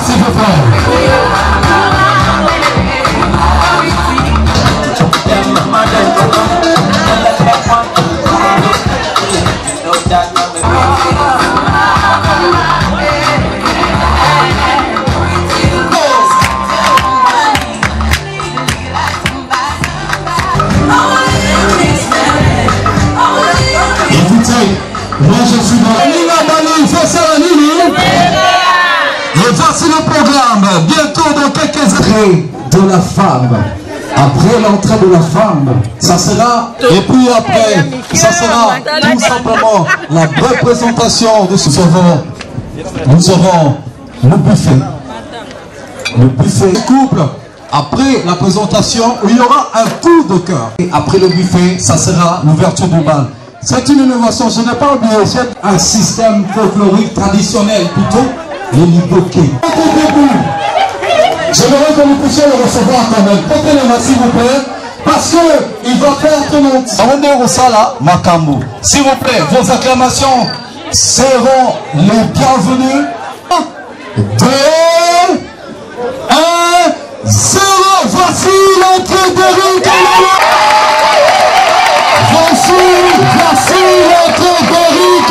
s'il vous plaît. Moi je suis dans et voici le programme. Bientôt dans quelques années de la femme. Après l'entrée de la femme, ça sera, et puis après, ça sera tout simplement la représentation de ce soir. Nous aurons le buffet. Le buffet couple. Après la présentation, où il y aura un coup de cœur. Et après le buffet, ça sera l'ouverture du bal. C'est une innovation, je n'ai pas oublié, c'est un système folklorique traditionnel plutôt, les liboquets. J'aimerais que vous puissiez le recevoir quand même. Portez-le là s'il vous plaît, parce qu'il va faire tout le monde. S'il vous plaît, vos acclamations seront les bienvenues. 2, 1, 0. Voici l'entrée d'Éric. Voici l'entrée d'Éric.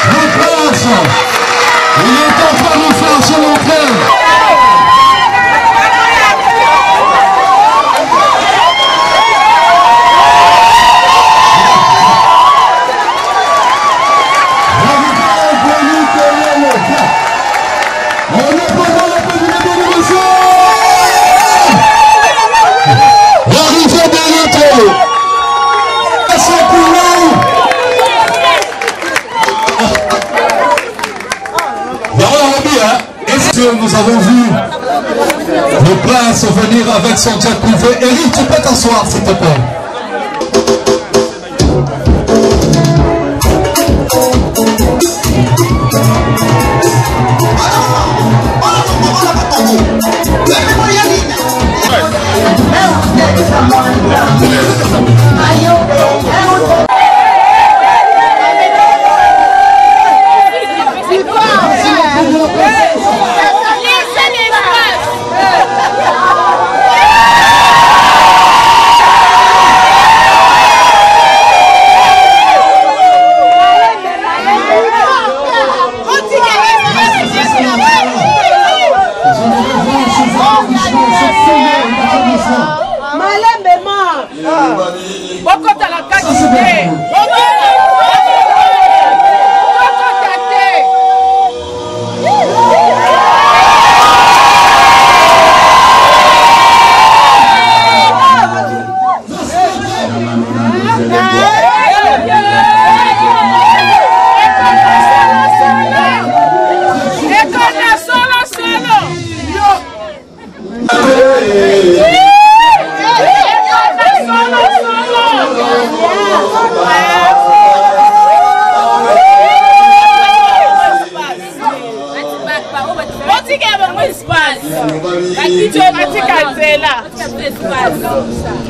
Le prince, il est en train de faire son entrée. Nous avons vu le prince venir avec son jet privé. Eric, tu peux t'asseoir s'il te plaît.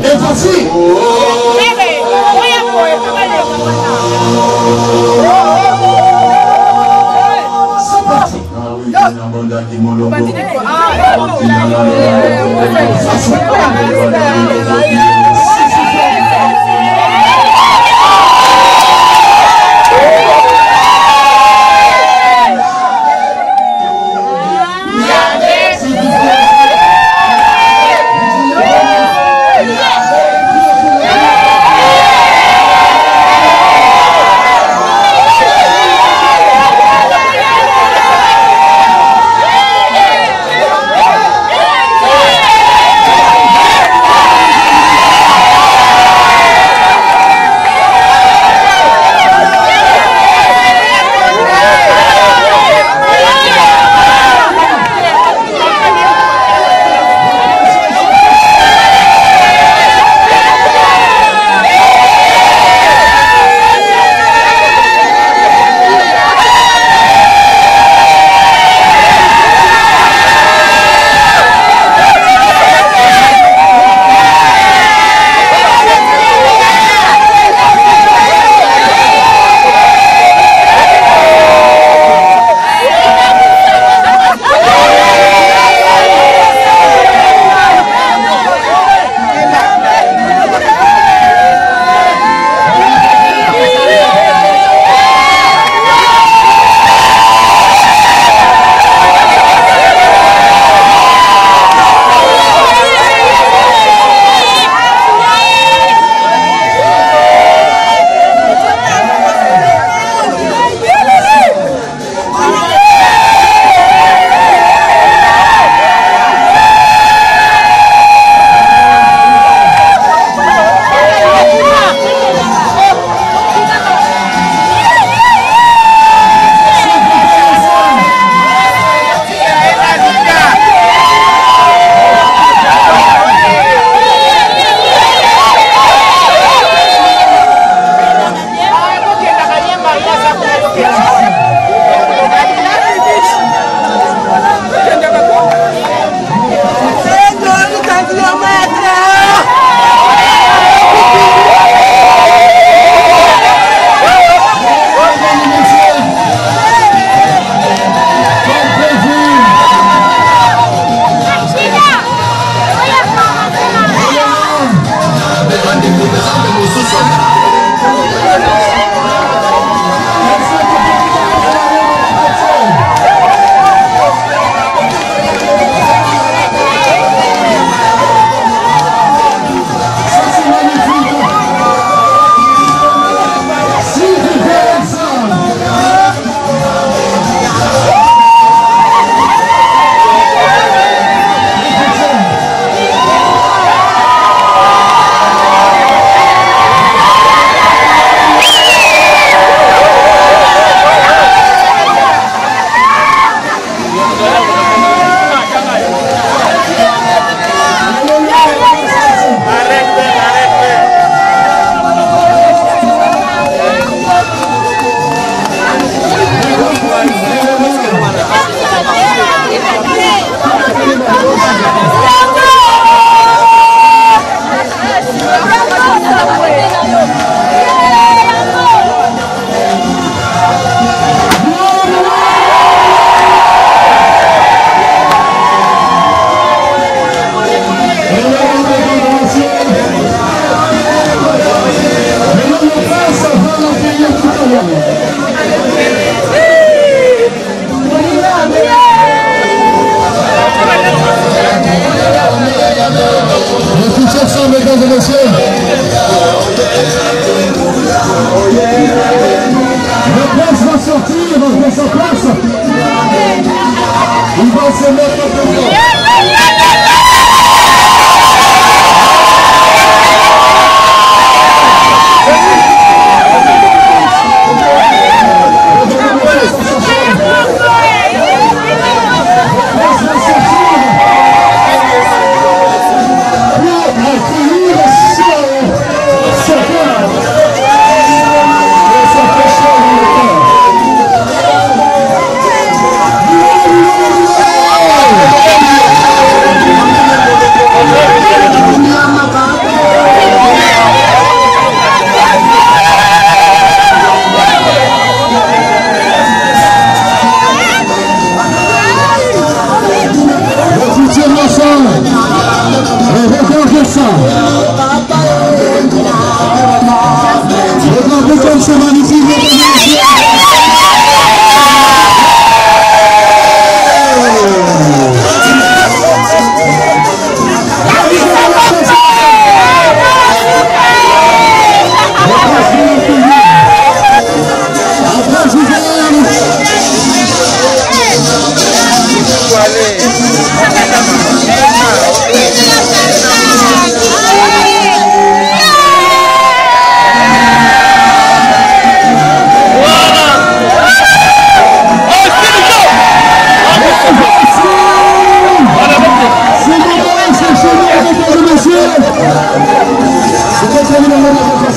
Et voici.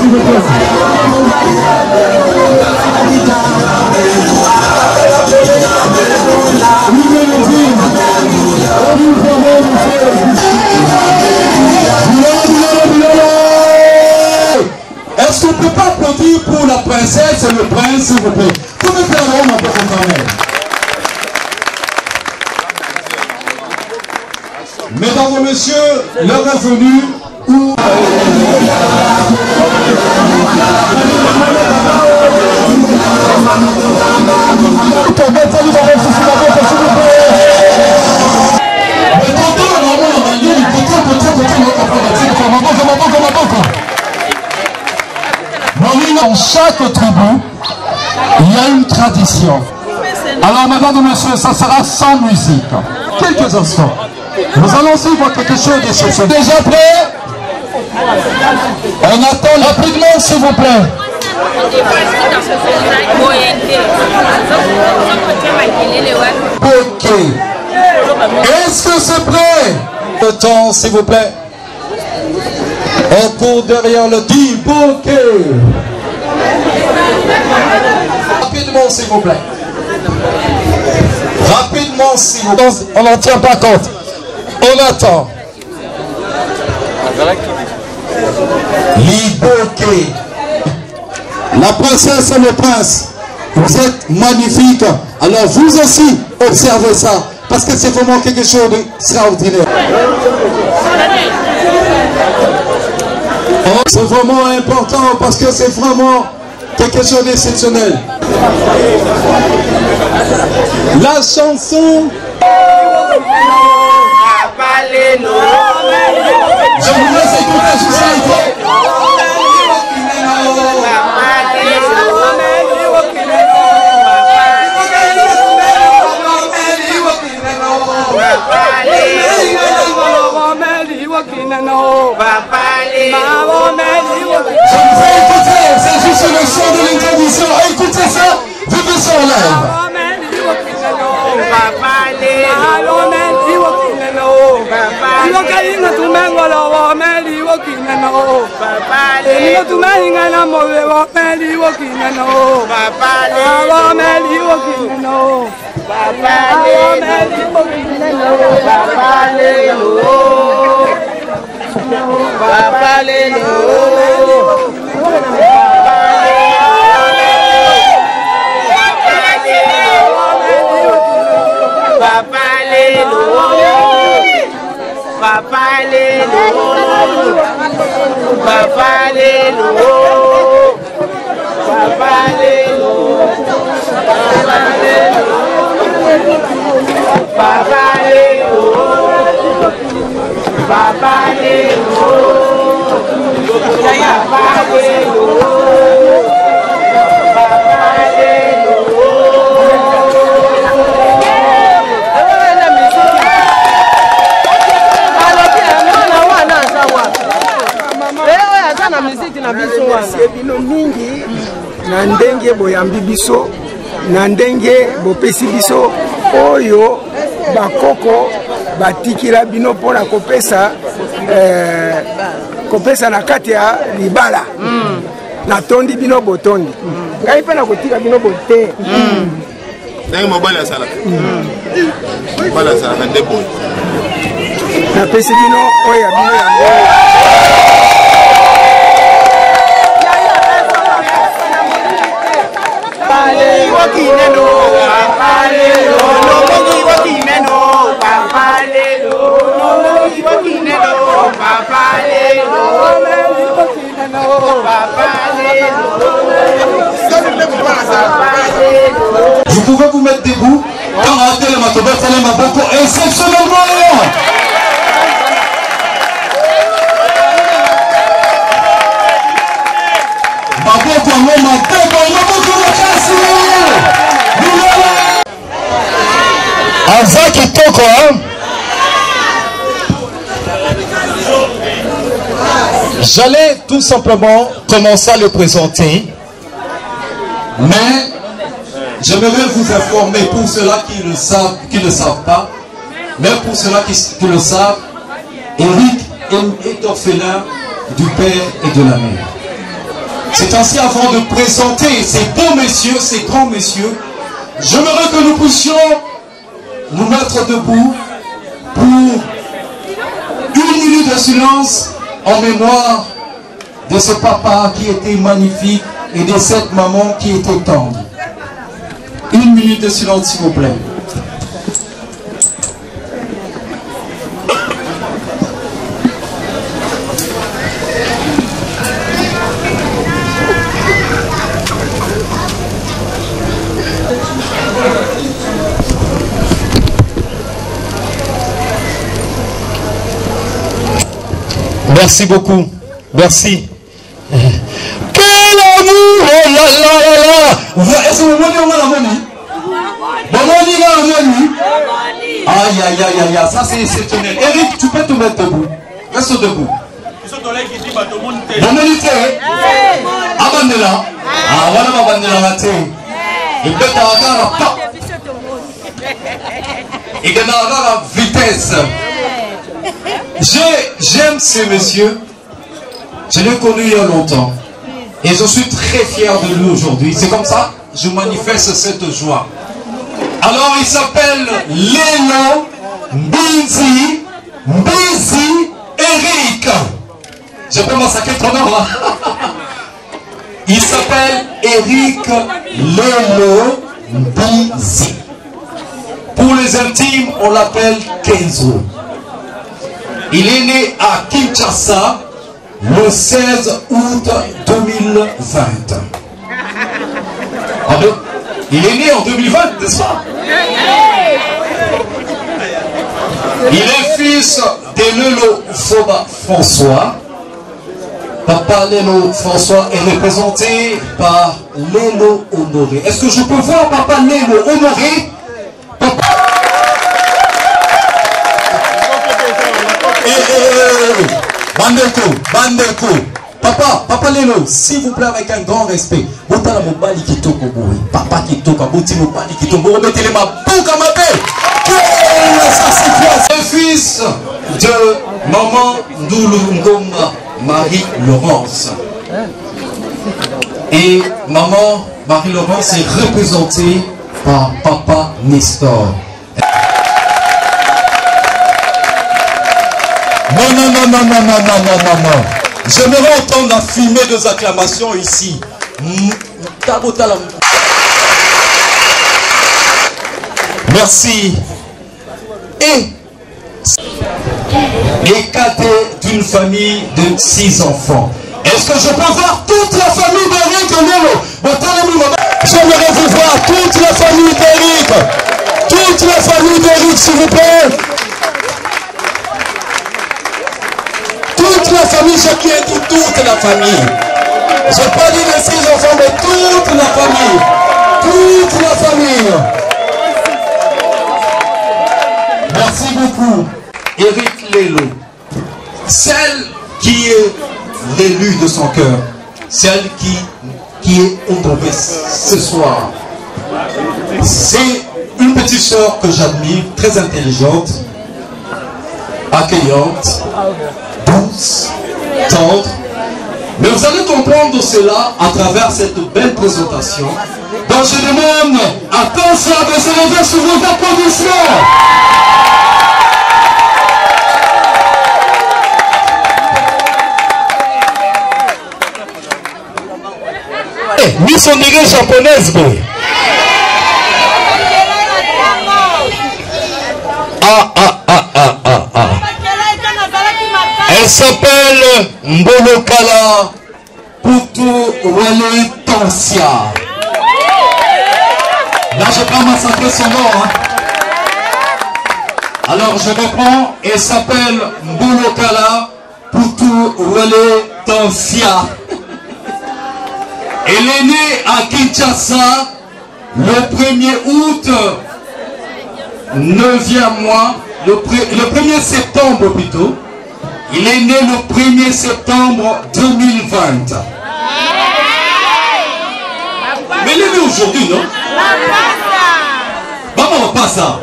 s'il vous plaît. Est-ce qu'on ne peut pas applaudir pour la princesse et le prince, s'il vous plaît? Vous me faire un peu quand même. Mesdames et messieurs, l'heure est venue où... Dans chaque tribu, il y a une tradition. Alors, mesdames et messieurs, ça sera sans musique. Quelques instants. Nous allons suivre quelque chose d'exceptionnel. Déjà prêt? On attend rapidement, s'il vous plaît. Ok. Est-ce que c'est prêt? Le temps, s'il vous plaît. On court derrière le dit bouquet. Rapidement, s'il vous plaît. Rapidement, s'il vous plaît. On n'en tient pas compte. On attend. Liboquet. La princesse et le prince, vous êtes magnifiques. Alors vous aussi, observez ça. Parce que c'est vraiment quelque chose d'extraordinaire. C'est vraiment important parce que c'est vraiment quelque chose d'exceptionnel. La chanson. Je vous laisse écouter juste ça. Je vous fais écouter, c'est juste le son de l'introduction. Écoutez ça, vivez ça en live. bino mingi na ndenge boyambi biso na ndenge bopesi biso oyo bakoko batikila bino pona kopesa kopesa na kati ya libala na tondi bino botondi ngai pe na kotika bino bote ndenge mobali asalaka mobali asalaka nde boye napesi bino oyo ya bino yango Vous pouvez vous mettre debout quand on a le matoba Salem Maboko exceptionnellement. Maboko Azaki Toko, hein? J'allais tout simplement commencer à le présenter, mais j'aimerais vous informer pour ceux-là qui ne savent pas, mais pour ceux-là qui le savent, Eric est orphelin du père et de la mère. C'est ainsi, avant de présenter ces beaux messieurs, ces grands messieurs, j'aimerais que nous puissions nous mettre debout pour 1 minute de silence en mémoire de ce papa qui était magnifique et de cette maman qui était tendre. 1 minute de silence, s'il vous plaît. Merci beaucoup. Merci. Quel amour! Oh là là là là! Est-ce que vous voulez la monnaie? Aïe aïe aïe aïe, ça c'est exceptionnel. Eric, tu peux te mettre debout. Reste debout. Monolité. Abandela. Ah voilà ma bandela raté. Il peut avoir la pop. Il peut avoir la vitesse. J'aime ces messieurs. Je l'ai connu il y a longtemps. Et je suis très fier de lui aujourd'hui. C'est comme ça, je manifeste cette joie. Alors il s'appelle Lélo Mbizi Eric. Je peux massacrer ton nom là. Il s'appelle Eric Lélo Mbizi. Pour les intimes, on l'appelle Kenzo. Il est né à Kinshasa le 16 août 2020. Il est né en 2020, n'est-ce pas? Il est fils de Lélo Foba François. Papa Lélo François est représenté par Lélo Honoré. Est-ce que je peux voir Papa Lélo Honoré? Bandeko, Papa Lélo, s'il vous plaît, avec un grand respect, Botala Mobali Kitoko Boui, Papa Kitoko, Boti Mobali Kitoko, remettez-les ma boucle à ma paix. Le fils de Maman Ndoulou Ngoma, Marie-Laurence. Et Maman Marie-Laurence est représentée par Papa Nestor. Non. J'aimerais entendre la fumée des acclamations ici. Merci. Et cadet d'une famille de 6 enfants. Est-ce que je peux voir toute la famille d'Eric Lélo? J'aimerais vous voir toute la famille d'Eric. Toute la famille d'Eric, s'il vous plaît. Toute la famille, chacun dit toute la famille. Je n'ai pas dit les 6 enfants, mais toute la famille. Toute la famille. Merci beaucoup. Eric Lélo. Celle qui est l'élu de son cœur. Celle qui est honorée ce soir. C'est une petite soeur que j'admire, très intelligente, accueillante, douce, tendre. Mais vous allez comprendre cela à travers cette belle présentation. Donc je demande à tous de se lever sur vos applaudissements. Miss Oniré japonaise, boy. Elle s'appelle Mbolokala Poutou Wale Tansia. Là, je vais pas massacrer son nom. Hein. Alors, je reprends. Elle s'appelle Mbolokala Poutou Wale Tansia. Elle est née à Kinshasa le 1er août, 9e mois, le 1er septembre plutôt. Il est né le 1er septembre 2020. Mais il est né aujourd'hui, non? Maman, pas ça.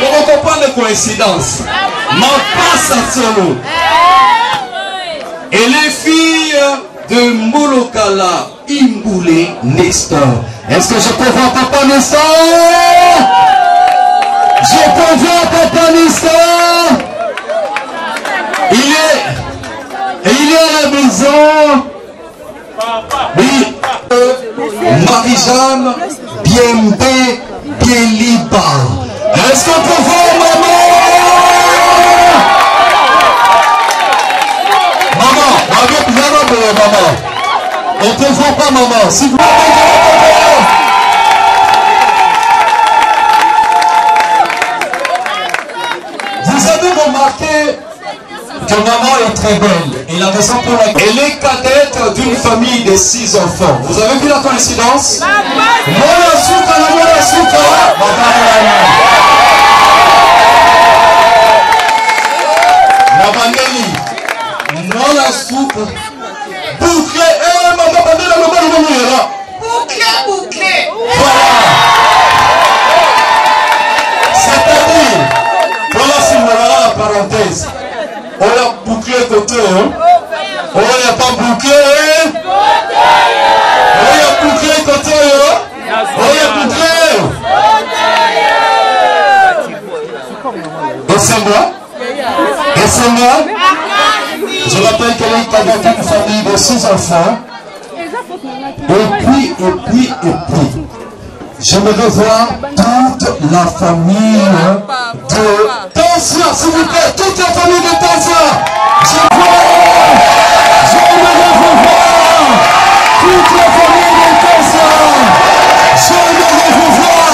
On comprend les coïncidences. Ma passe à solo. Elle est fille de Molokala Imboulé Nestor. Est-ce que je peux voir Papa Nestor? Je peux voir Papa Nestor. Il est à la maison. Oui. Marie-Jeanne Biembe Bieliba. Est-ce qu'on peut voir maman? Maman, on ne te voit pas maman. Si vous avez remarqué que maman est très belle. Et la raison pour laquelle elle est cadette d'une famille de 6 enfants. Vous avez vu la coïncidence? La soupe bouclé. Maman, bouclé. Voilà. C'est-à-dire, voilà si on a la parenthèse. On a bouclé côté, hein? On n'a pas bouclé, hein? On a bouclé côté, hein? On a bouclé. Et c'est moi? Je rappelle qu'elle est cadette d'une famille de 6 enfants. Et puis, j'aimerais voir toute la famille de Tansia, s'il vous plaît, toute la famille de Tansia. J'aimerais vous voir toute la famille de Tansia. J'aimerais vous voir.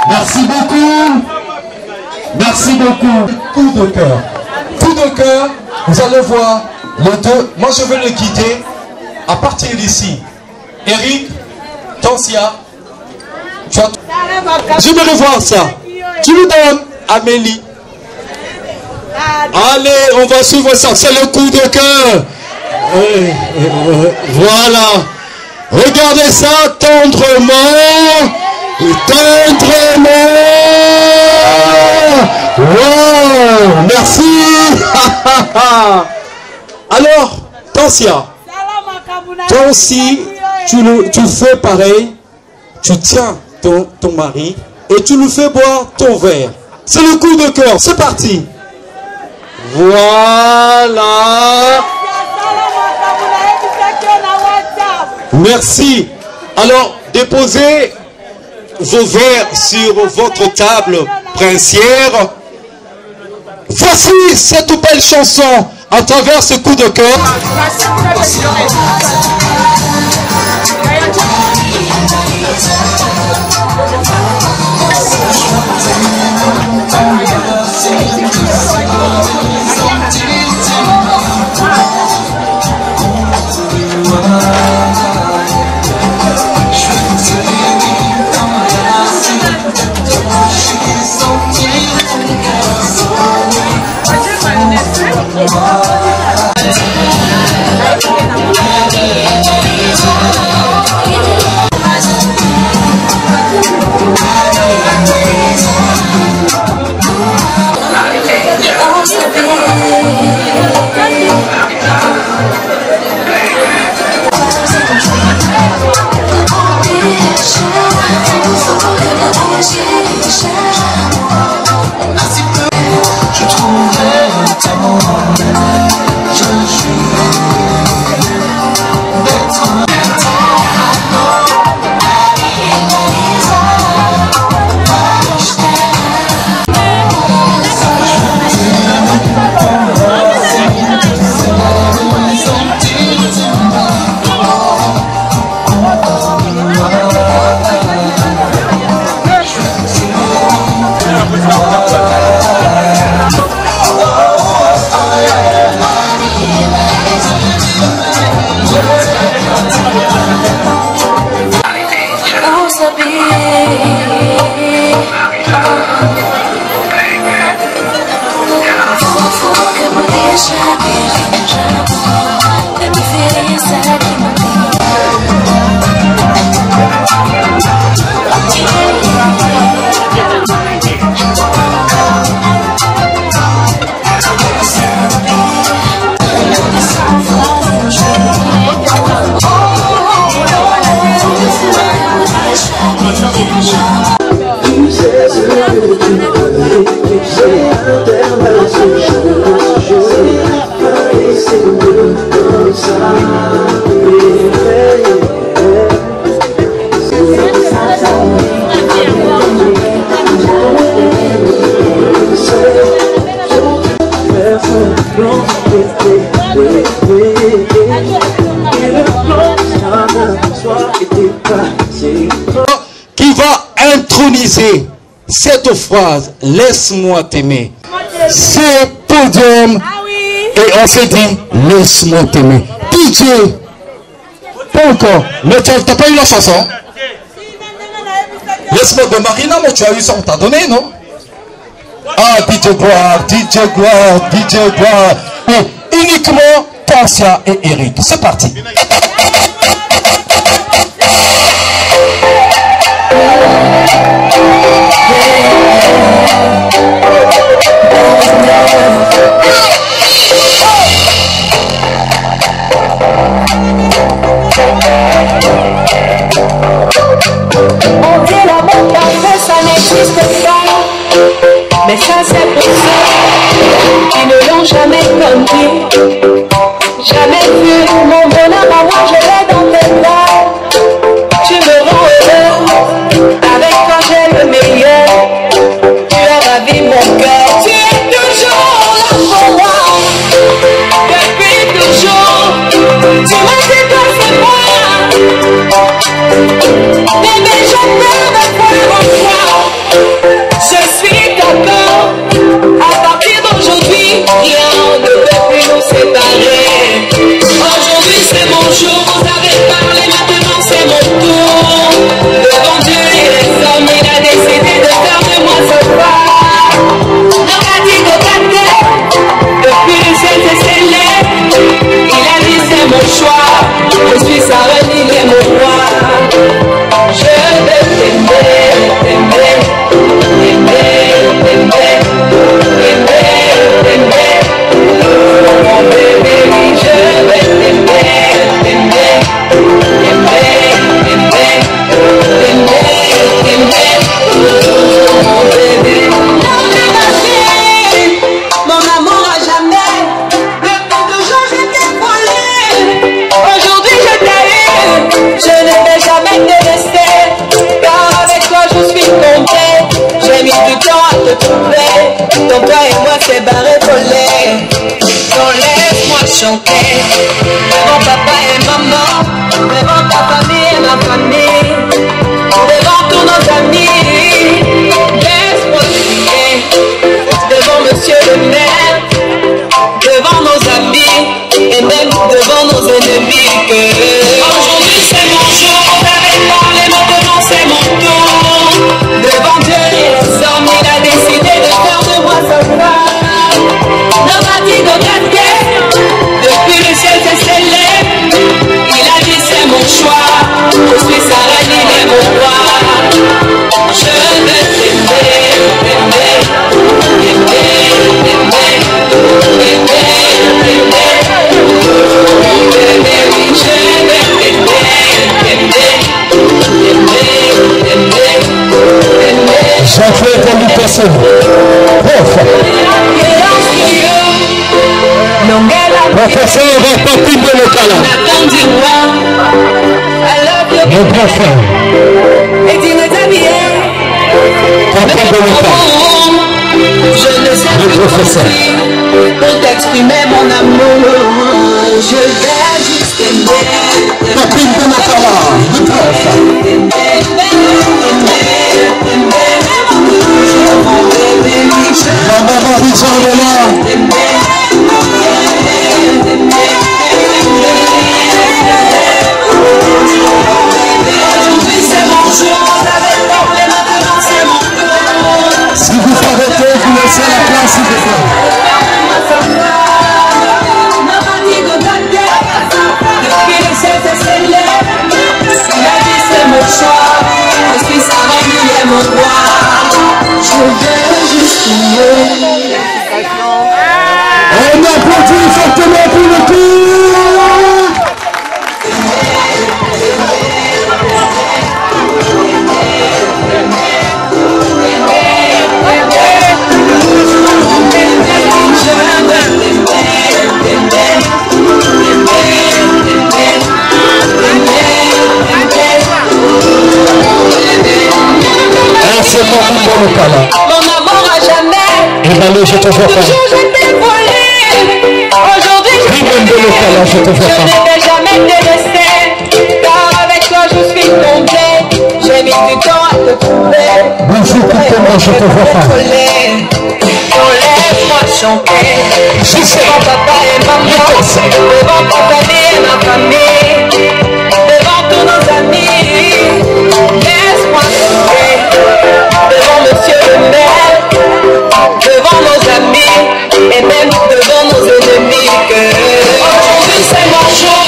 Merci beaucoup. Merci beaucoup. Coup de cœur. Coup de cœur. Vous allez voir les deux. Moi, je vais les guider à partir d'ici. Eric, Tansia, je vais voir ça. Tu nous donnes Amélie. Allez, on va suivre ça. C'est le coup de cœur. Voilà. Regardez ça tendrement. Tendrement. Wow, merci. Alors, Tansia, toi aussi, tu fais pareil. Tu tiens ton mari et tu lui fais boire ton verre. C'est le coup de cœur. C'est parti. Voilà. Merci. Alors, déposez vos verres sur votre table princière. Voici cette belle chanson à travers ce coup de cœur. Qui va introniser cette phrase, laisse-moi t'aimer. C'est podium. Et on s'est dit, laisse-moi t'aimer. DJ, pas encore. Mais tu n'as pas eu la chanson? Laisse-moi de Marina, mais tu as eu ça, on t'a donné, non? Ah, DJ Gloire, DJ Gloire, DJ Gloire. Et uniquement Tancia et Eric. C'est parti. On dit l'amour parfait, ça n'existe pas. Mais ça c'est pour ceux qui ne l'ont jamais connu. Jamais vu mon bonheur à moi, je l'ai dans tes bras. Tu me rends heureux, avec toi j'ai le meilleur. Tu as ravi mon cœur, tu es toujours là pour moi. Depuis toujours, tu m'as dit que c'est moi. Bébé, je peux me voir en toi. Je suis d'accord. À partir d'aujourd'hui, rien ne peut plus nous séparer. Aujourd'hui c'est mon jour, vous avez parlé, maintenant c'est mon tour. Devant Dieu et les hommes, il a décidé de faire de moi ce soir. On m'a dit de garder, depuis le ciel c'est scellé. Il a dit c'est mon choix, je suis sa reine, il est mon roi. Je vais t'aimer, t'aimer, t'aimer, t'aimer, t'aimer, t'aimer. Mon bébé, oui, je vais t'aimer, t'aimer, t'aimer, t'aimer, t'aimer, t'aimer. Mon bébé, mon amour à jamais. Depuis toujours je t'ai volé. Aujourd'hui je t'ai eu. Je ne vais jamais te laisser. Car avec toi je suis tombé. J'ai mis du temps à te trouver. Donc toi et moi c'est barré volé. Donc laisse-moi chanter devant papa et maman, devant ta famille et ma famille, devant tous nos amis. Laisse-moi crier devant monsieur le maire, devant nos amis et même devant nos ennemis. Que aujourd'hui c'est mon jour, vous avez parlé, maintenant c'est mon tour. Devant Dieu et les hommes, il a décidé de faire de moi sa femme. Ne m'a dit de garder, depuis le ciel c'est scellé. Il a dit c'est mon choix, je suis sa reine, il est mon roi. Je vais t'aimer, t'aimer, t'aimer, t'aimer, t'aimer, t'aimer. Mon bébé, oui, je vais t'aimer, t'aimer, t'aimer, t'aimer, t'aimer. J'ai fait pour lui passer. Professeur, va partir de local. Mon grand frère. Et tu ne t'habillais. Je ne sais plus pour t'exprimer mon amour. Je vais juste t'aimer. Papine de Nakala, le prof. La maman Richard est là. Aujourd'hui c'est mon jour, vous avez parlé, maintenant c'est mon tour. Si vous arrêtez, vous laissez la place, s'il vous plaît. Mon amour à jamais. Emmanuel, je te vois pas. Toujours je t'ai volé. Aujourd'hui je te vois pas. ne vais jamais te laisser. Car avec toi je suis tombé. J'ai mis du temps à te trouver. Bonjour tout le monde, je te vois pas. Laisse-moi chanter. Devant papa et maman. Devant ta famille et ma famille. Devant tous nos amis. Laisse-moi chanter. Devant monsieur le maire. Devant nos amis. Et même devant nos ennemis. Aujourd'hui c'est mon jour.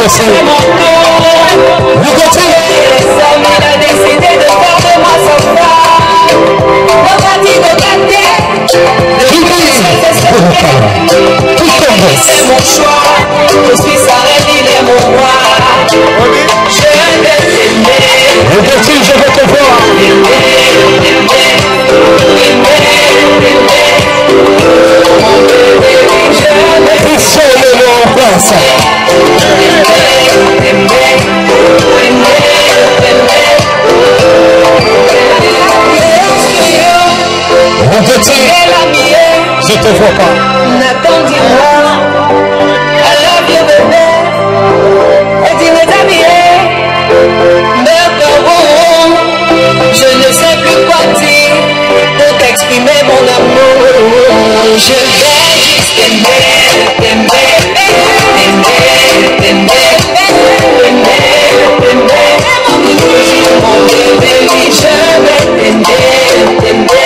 C'est mon tour. Les hommes, il a décidé de faire de moi son frère. On m'a dit de gâter. C'est mon choix. Je suis sa reine, il est mon roi. Je vais t'aimer. Je vais te voir. Je te vois pas. Nathan, dis-moi, I love you, bébé. Et dis-moi t'habiller. Mais bon, je ne sais plus quoi dire pour t'exprimer mon amour. Je vais juste t'aimer, t'aimer, t'aimer, t'aimer, t'aimer, mon bébé, oui, je vais t'aimer, t'aimer.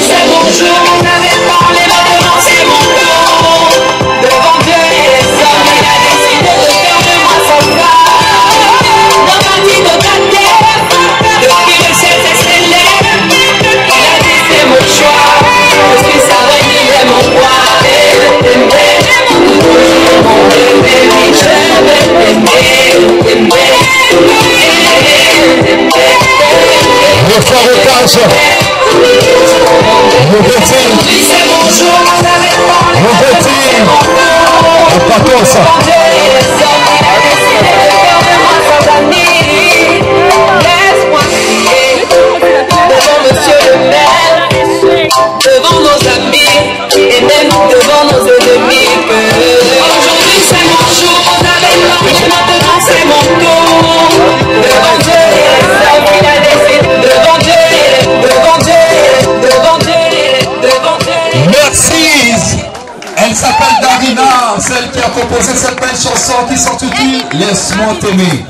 C'est mon jour, on avait parlé, maintenant c'est mon tour. Devant Dieu et les hommes, il a décidé de faire de moi son frère. Dans ma vie de gâter, depuis le ciel s'est scellé. Il a dit c'est mon choix, je suis sa reine, il est mon roi. Mon bébé, oui, je vais t'aimer, t'aimer. Le farotage. Le petit. C'est mon jour, on avait parlé. Le petit. Le patos. Laisse-moi crier devant monsieur le maire, devant nos amis et même devant nos ennemis. Aujourd'hui c'est mon jour, on avait parlé, maintenant c'est mon tour. Devant Dieu et les hommes, il a décidé. Devant Dieu, devant Dieu, devant Dieu, devant Dieu. Merci. Elle s'appelle Darina, celle qui a composé cette belle chanson qui s'intitule Laisse-moi t'aimer.